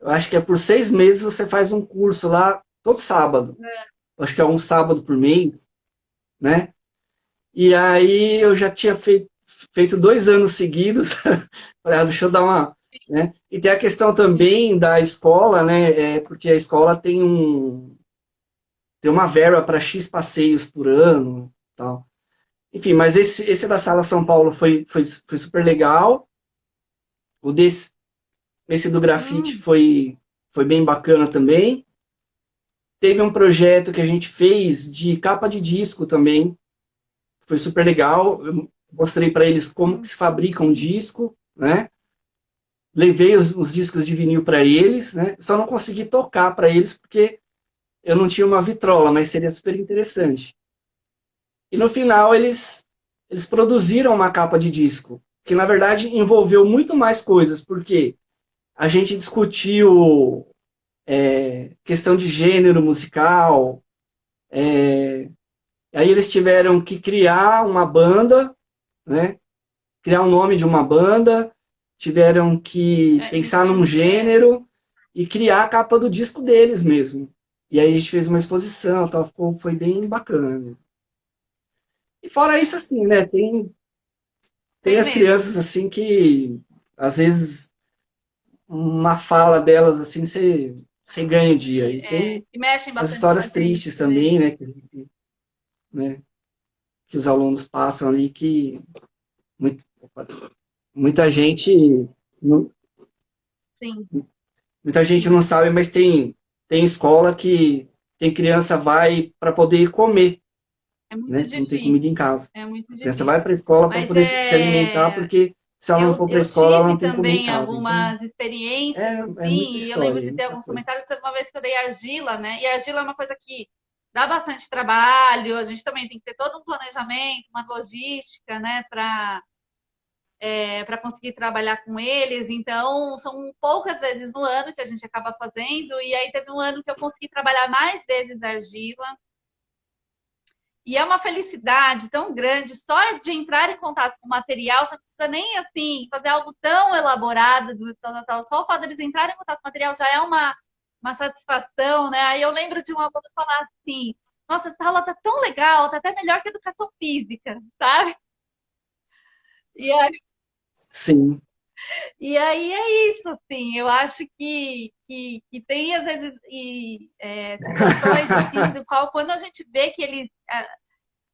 eu acho que é por 6 meses você faz um curso lá todo sábado. Eu acho que é um sábado por mês, né? E aí eu já tinha feito 2 anos seguidos. Falei, deixa eu dar uma. Né? E tem a questão também da escola, né? Porque a escola tem uma verba para X passeios por ano, tal. Enfim, mas esse da Sala São Paulo foi super legal. O desse, esse do grafite Hum, foi bem bacana também. Teve um projeto que a gente fez de capa de disco também, foi super legal. Eu mostrei para eles como que se fabrica um entendi. disco, né? Levei os discos de vinil para eles, né? Só não consegui tocar para eles porque eu não tinha uma vitrola, mas seria super interessante. E no final eles produziram uma capa de disco, que na verdade envolveu muito mais coisas, porque a gente discutiu questão de gênero musical, aí eles tiveram que criar uma banda, né? Criar um nome de uma banda, tiveram que pensar num Entendi. gênero e criar a capa do disco deles mesmo. E aí a gente fez uma exposição, tal, foi bem bacana. Né? E fora isso, assim, né? Tem Tem as mesmo. crianças assim que às vezes uma fala delas assim você ganha o dia. E tem Que mexem as bastante com a histórias gente, tristes né? também, né, que os alunos passam ali que muito, muita gente Sim, muita gente não sabe, mas tem escola que tem criança vai para poder comer, é muito né? Não tem comida em difícil. casa. É muito A criança vai difícil. para a escola para Mas poder se alimentar, porque se ela não for para a eu escola, ela tive não tem comida em também casa. Então, algumas experiências, é assim, muita e eu lembro história, de ter muita alguns coisa. comentários. Teve uma vez que eu dei argila, né? E a argila é uma coisa que dá bastante trabalho, a gente também tem que ter todo um planejamento, uma logística, né, para conseguir trabalhar com eles. Então, são poucas vezes no ano que a gente acaba fazendo, e aí teve um ano que eu consegui trabalhar mais vezes argila. E é uma felicidade tão grande só de entrar em contato com o material, você não precisa nem assim fazer algo tão elaborado, só o fato de eles entrarem em contato com o material já é uma satisfação, né? Aí eu lembro de um aluno falar assim: nossa, essa aula tá tão legal, tá até melhor que a educação física, sabe? E aí, Sim, e aí é isso, assim, eu acho que tem às vezes situações assim, do qual quando a gente vê que eles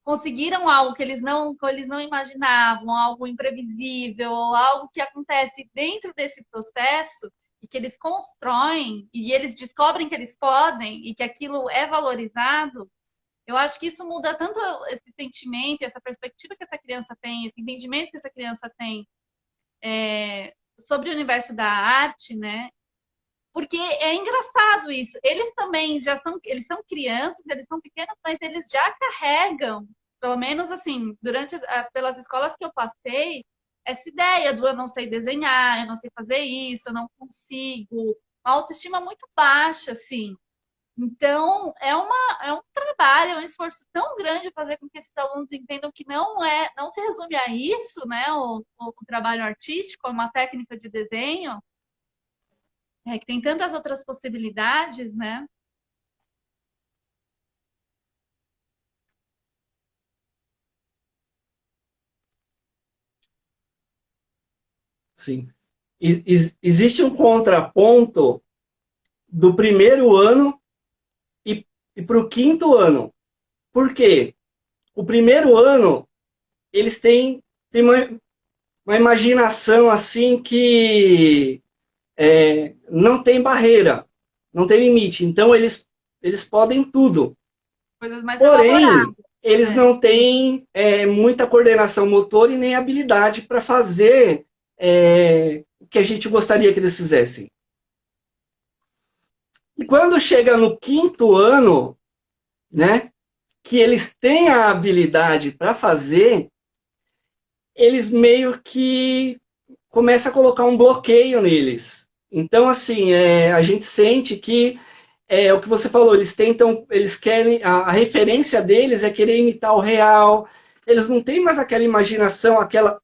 conseguiram algo que eles não imaginavam, algo imprevisível, algo que acontece dentro desse processo e que eles constroem e eles descobrem que eles podem e que aquilo é valorizado, eu acho que isso muda tanto esse sentimento, essa perspectiva que essa criança tem, esse entendimento que essa criança tem sobre o universo da arte, né? Porque é engraçado isso. Eles também eles são crianças, eles são pequenos, mas eles já carregam pelo menos assim, pelas escolas que eu passei, essa ideia do eu não sei desenhar, eu não sei fazer isso, eu não consigo, uma autoestima muito baixa, assim. Então, é um trabalho, é um esforço tão grande fazer com que esses alunos entendam que não se resume a isso, né? O trabalho artístico, uma técnica de desenho, que tem tantas outras possibilidades, né? Sim. Existe um contraponto do primeiro ano e para o quinto ano. Por quê? O primeiro ano, eles têm uma imaginação assim que não tem barreira, não tem limite. Então, eles podem tudo. Coisas mais Porém, elaboradas. eles É. não têm muita coordenação motora e nem habilidade para fazer o que a gente gostaria que eles fizessem. E quando chega no quinto ano, né, que eles têm a habilidade para fazer, eles meio que começam a colocar um bloqueio neles. Então, assim, a gente sente que o que você falou, eles querem, a referência deles é querer imitar o real, eles não têm mais aquela imaginação, aquele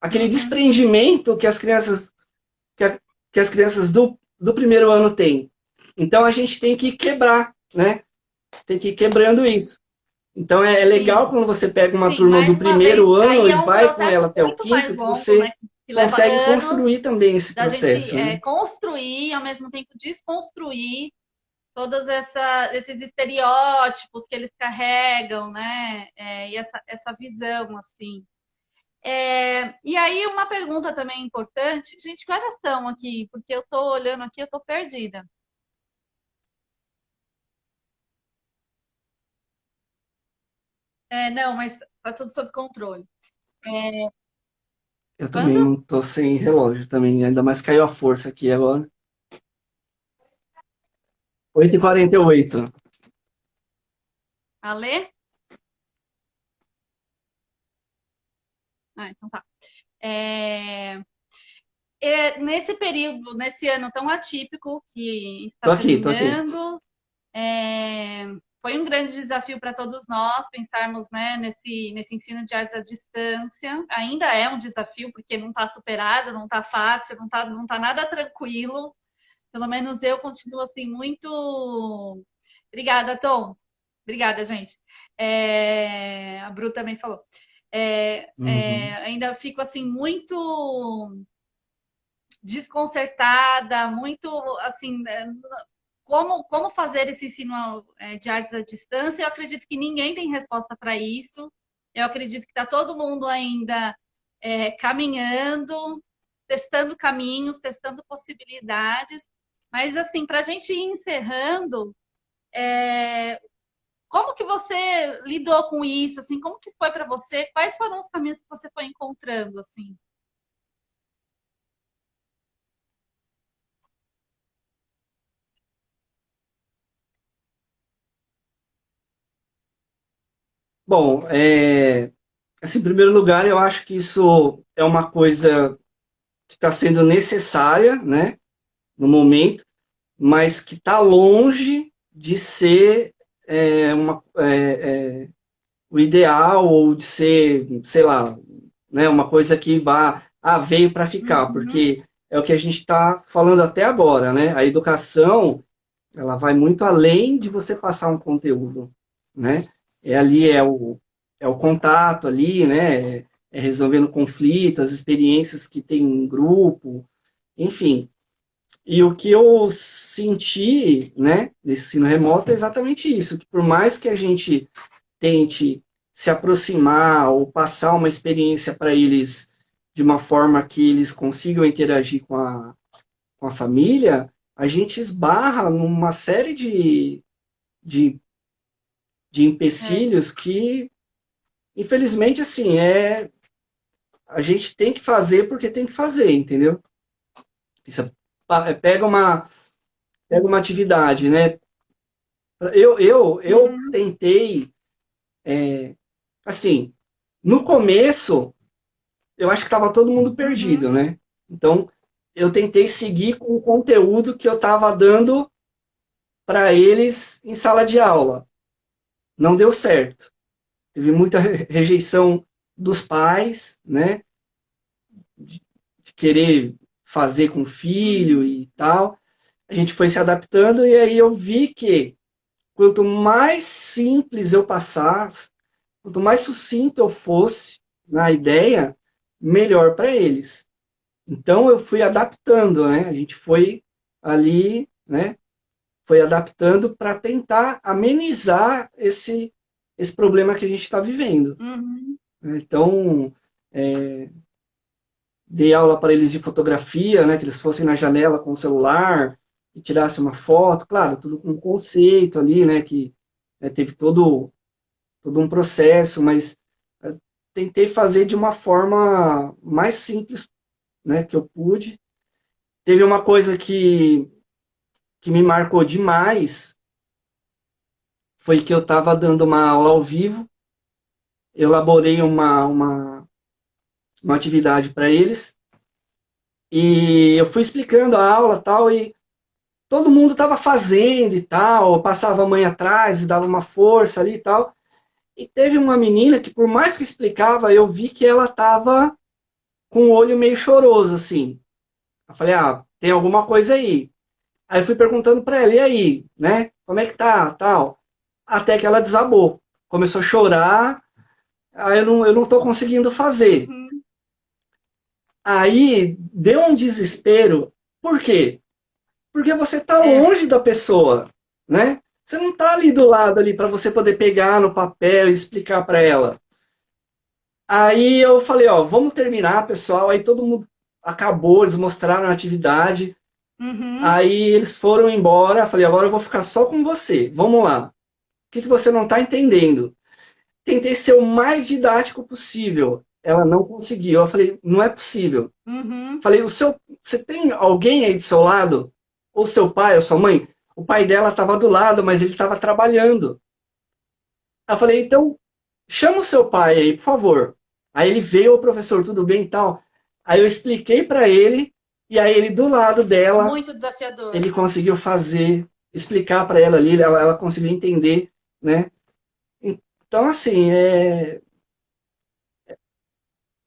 Uhum. desprendimento que, que as crianças do primeiro ano têm. Então a gente tem que quebrar, né? Tem que ir quebrando isso. Então é legal Sim, quando você pega uma sim, turma mais do uma vez, primeiro ano aí e é um vai com processo ela até o muito mais quinto, que longo, né? você Que leva consegue anos construir também esse da gente processo, né? construir e ao mesmo tempo desconstruir todos esses estereótipos que eles carregam, né? E essa visão, assim. E aí, uma pergunta também importante. Gente, que horas são aqui? Porque eu tô olhando aqui, eu tô perdida. Não, mas tá tudo sob controle. Eu também Quando? não tô sem relógio também, ainda mais caiu a força aqui agora. 8h48. Alê? Ah, então tá. É, nesse período, nesse ano tão atípico que está Tô aqui, tô aqui. terminando, é, foi um grande desafio para todos nós pensarmos, né, nesse ensino de artes à distância. Ainda é um desafio, porque não está superado, não está fácil, não tá nada tranquilo. Pelo menos eu continuo assim, muito. Obrigada, Tom. Obrigada, gente. A Bru também falou. Uhum. Ainda fico assim, muito desconcertada, muito assim, como fazer esse ensino de artes à distância. Eu acredito que ninguém tem resposta para isso. Eu acredito que está todo mundo ainda caminhando, testando caminhos, testando possibilidades. Mas assim, para a gente ir encerrando, como que você lidou com isso? Assim, como que foi para você? Quais foram os caminhos que você foi encontrando? Assim? Bom, assim, em primeiro lugar, eu acho que isso é uma coisa que está sendo necessária, né, no momento, mas que está longe de ser o ideal ou de ser, sei lá, né, uma coisa que veio para ficar, Uhum. porque é o que a gente está falando até agora, né? A educação, ela vai muito além de você passar um conteúdo, né? É o contato ali, né? É resolvendo conflitos, as experiências que tem em grupo, enfim. E o que eu senti, né, nesse ensino remoto é exatamente isso, que por mais que a gente tente se aproximar ou passar uma experiência para eles de uma forma que eles consigam interagir com a família, a gente esbarra numa série de, de É, empecilhos que, infelizmente, assim, a gente tem que fazer porque tem que fazer, entendeu? Isso pega uma atividade, né? Eu uhum. tentei assim, no começo, eu acho que estava todo mundo Uhum, perdido, né? Então, eu tentei seguir com o conteúdo que eu estava dando para eles em sala de aula. Não deu certo. Teve muita rejeição dos pais, né? De querer fazer com o filho uhum, e tal. A gente foi se adaptando e aí eu vi que quanto mais simples eu passasse, quanto mais sucinto eu fosse na ideia, melhor para eles. Então eu fui adaptando, né? A gente foi ali, né? Foi adaptando para tentar amenizar esse problema que a gente está vivendo. uhum. Né? Então, dei aula para eles de fotografia, né? Que eles fossem na janela com o celular e tirassem uma foto, claro, tudo com conceito ali, né? Que teve todo um processo, mas tentei fazer de uma forma mais simples, né? Que eu pude. Teve uma coisa que me marcou demais, foi que eu estava dando uma aula ao vivo, eu elaborei uma atividade para eles, e eu fui explicando a aula tal, e todo mundo estava fazendo e tal, eu passava a mãe atrás e dava uma força ali e tal. E teve uma menina que, por mais que eu explicava, eu vi que ela estava com o olho meio choroso, assim. Eu falei, ah, tem alguma coisa aí. Aí eu fui perguntando para ela, e aí, né? Como é que tá, tal? Até que ela desabou. Começou a chorar, aí eu não tô conseguindo fazer. Uhum. Aí deu um desespero. Por quê? Porque você está É. longe da pessoa, né? Você não está ali do lado ali para você poder pegar no papel e explicar para ela. Aí eu falei, ó, vamos terminar, pessoal. Aí todo mundo acabou, eles mostraram a atividade. Uhum. Aí eles foram embora. Falei, agora eu vou ficar só com você. Vamos lá. O que você não está entendendo? Tentei ser o mais didático possível. Ela não conseguiu. Eu falei, não é possível. Uhum. Falei, você tem alguém aí do seu lado? Ou seu pai, ou sua mãe? O pai dela estava do lado, mas ele estava trabalhando. Aí eu falei, então, chama o seu pai aí, por favor. Aí ele veio, o professor, tudo bem e tal. Aí eu expliquei para ele, e aí ele do lado dela, Muito desafiador. ele conseguiu fazer, explicar para ela ali, ela conseguiu entender, né? Então, assim, é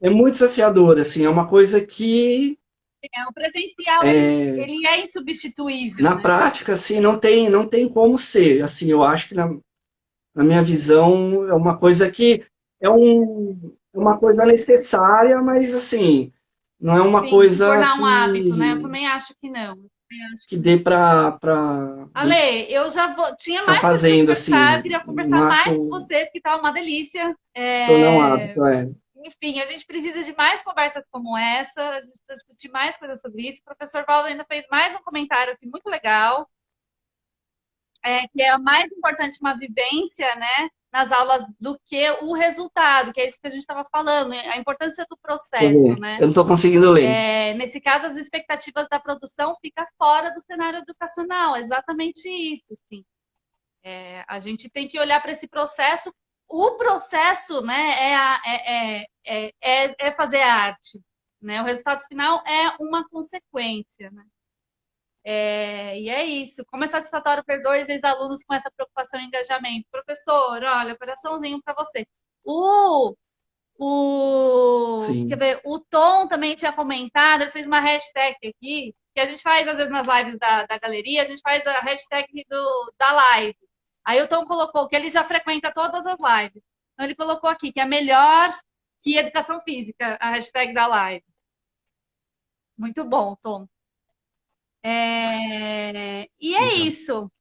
muito desafiador, assim, é uma coisa que É, o presencial, ele é insubstituível, na né? prática, assim, não tem como ser. Assim, eu acho que na minha visão é uma coisa que é uma coisa necessária, mas assim, não é uma Sim, se coisa tornar um hábito, né? Eu também acho que não. Eu também acho que que dê não. para a gente Ale, eu já vou. Tinha ficar mais coisas para fazendo, conversar, assim, eu queria não conversar mais com acho você, porque tá uma delícia. tornar um hábito, Enfim, a gente precisa de mais conversas como essa, a gente precisa discutir mais coisas sobre isso. O professor Valdo ainda fez mais um comentário aqui muito legal, que é mais importante uma vivência, né, nas aulas do que o resultado, que é isso que a gente estava falando, a importância do Deixa eu processo, ver. né? Eu não estou conseguindo ler. Nesse caso, as expectativas da produção ficam fora do cenário educacional, é exatamente isso, sim. A gente tem que olhar para esse processo. O processo, né, é fazer arte, né? O resultado final é uma consequência, né? E é isso. Como é satisfatório ter dois ex-alunos com essa preocupação e engajamento. Professor, olha, coraçãozinho para você. O, quer Sim. ver, o Tom também tinha comentado, ele fez uma hashtag aqui, que a gente faz às vezes nas lives da galeria, a gente faz a hashtag da live. Aí o Tom colocou que ele já frequenta todas as lives. Então ele colocou aqui que é melhor que educação física, a hashtag da live. Muito bom, Tom. E é Legal. isso.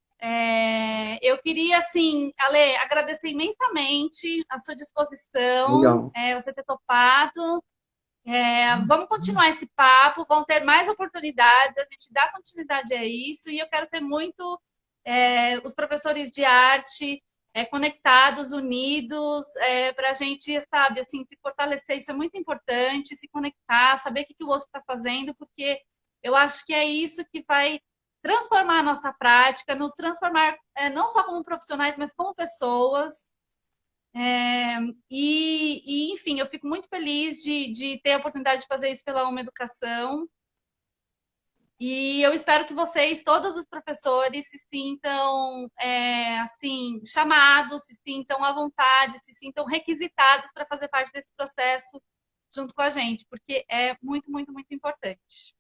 Eu queria, assim, Ale, agradecer imensamente a sua disposição, Legal. você ter topado. Vamos continuar esse papo, vão ter mais oportunidades, a gente dá continuidade a isso, e eu quero ter muito os professores de arte conectados, unidos, para a gente, sabe, assim, se fortalecer, isso é muito importante, se conectar, saber o que, que o outro está fazendo, porque eu acho que é isso que vai transformar a nossa prática, nos transformar não só como profissionais, mas como pessoas. Enfim, eu fico muito feliz de ter a oportunidade de fazer isso pela Uma Educação. E eu espero que vocês, todos os professores, se sintam assim chamados, se sintam à vontade, se sintam requisitados para fazer parte desse processo junto com a gente, porque é muito, muito, muito importante.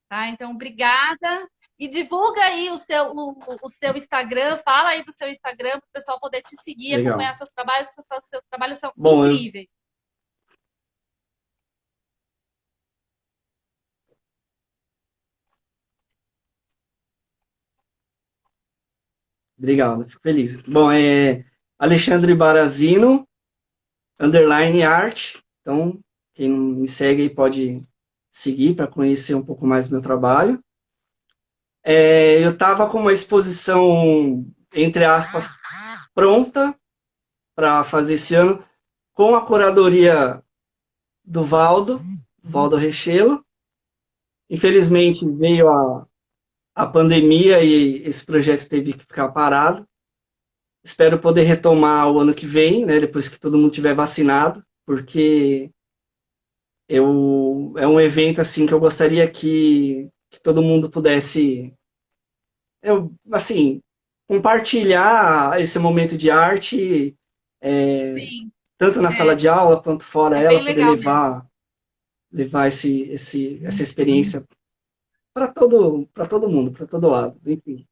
Tá? Então, obrigada. E divulga aí o seu Instagram, fala aí do seu Instagram para o pessoal poder te seguir, Legal. acompanhar seus trabalhos são Bom, incríveis. obrigado, fico feliz. Bom, é Alexandre Barazino, underline art. Então, quem não me segue aí pode seguir para conhecer um pouco mais do meu trabalho. Eu estava com uma exposição, entre aspas, pronta para fazer esse ano, com a curadoria do Valdo Rechelo. Infelizmente veio a pandemia e esse projeto teve que ficar parado. Espero poder retomar o ano que vem, né, depois que todo mundo tiver vacinado, porque é um evento assim que eu gostaria que todo mundo pudesse, assim, compartilhar esse momento de arte, é, Sim, tanto na sala é, de aula quanto fora é ela, bem poder legal mesmo. levar essa experiência para todo mundo, para todo lado, enfim.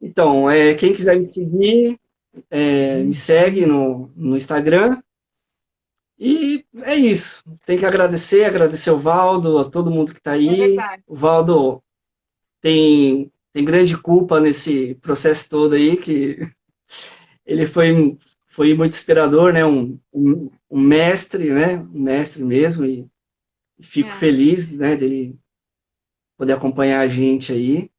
Então, quem quiser me seguir, me segue no Instagram. E é isso. Tem que agradecer o Valdo, a todo mundo que está É aí. verdade. O Valdo tem grande culpa nesse processo todo aí, que ele foi muito inspirador, né? Um mestre, né? Um mestre mesmo, e fico É, feliz, né, dele poder acompanhar a gente aí.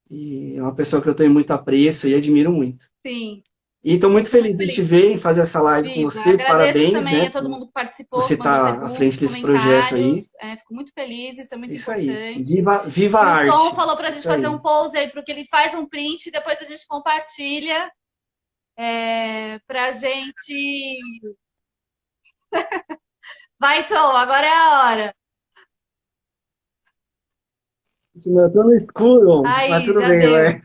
E é uma pessoa que eu tenho muito apreço e admiro muito. sim, E estou muito fico muito feliz em te feliz. ver, em fazer essa live com Viva. você. Agradeço Parabéns, também né, a todo por mundo que participou, você que mandou estar à frente perguntas, desse projeto aí. comentários. Fico muito feliz, isso é muito Isso aí. importante. Viva a E o Tom arte. falou para a gente Isso fazer aí. um pose aí, porque ele faz um print e depois a gente compartilha para a gente. Vai, Tom, agora é a hora. Eu tô no escuro, mas Aí, tudo já bem, deu. vai.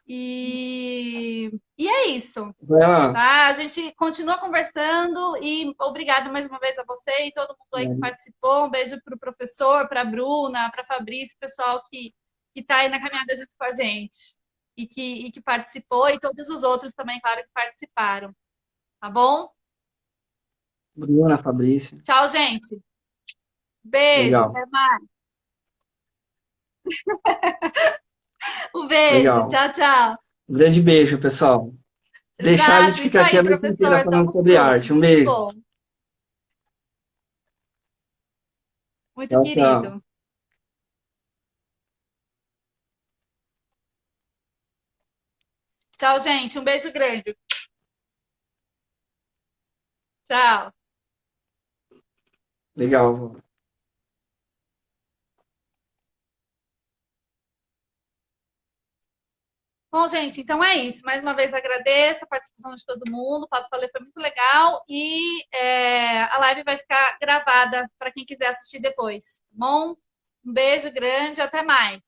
E é isso. Vai lá. Tá? A gente continua conversando e obrigado mais uma vez a você e todo mundo aí que participou. Um beijo para o professor, para a Bruna, para a Fabrício, pessoal que está aí na caminhada junto com a gente e que participou, e todos os outros também, claro, que participaram. Tá bom? Bruna, Fabrício. Tchau, gente. Beijo, Legal, até mais. Um beijo, legal. tchau, tchau. Um grande beijo, pessoal. Deixar, a gente Exato, isso fica aqui aí, a noite inteira professor, falando estamos sobre juntos. arte. Um Muito beijo. bom, muito Tchau, tchau. querido. Tchau, gente, um beijo grande. Tchau. Legal. Bom, gente, então é isso. Mais uma vez agradeço a participação de todo mundo. O Papo Falei foi muito legal e a live vai ficar gravada para quem quiser assistir depois. Tá bom? Um beijo grande, até mais.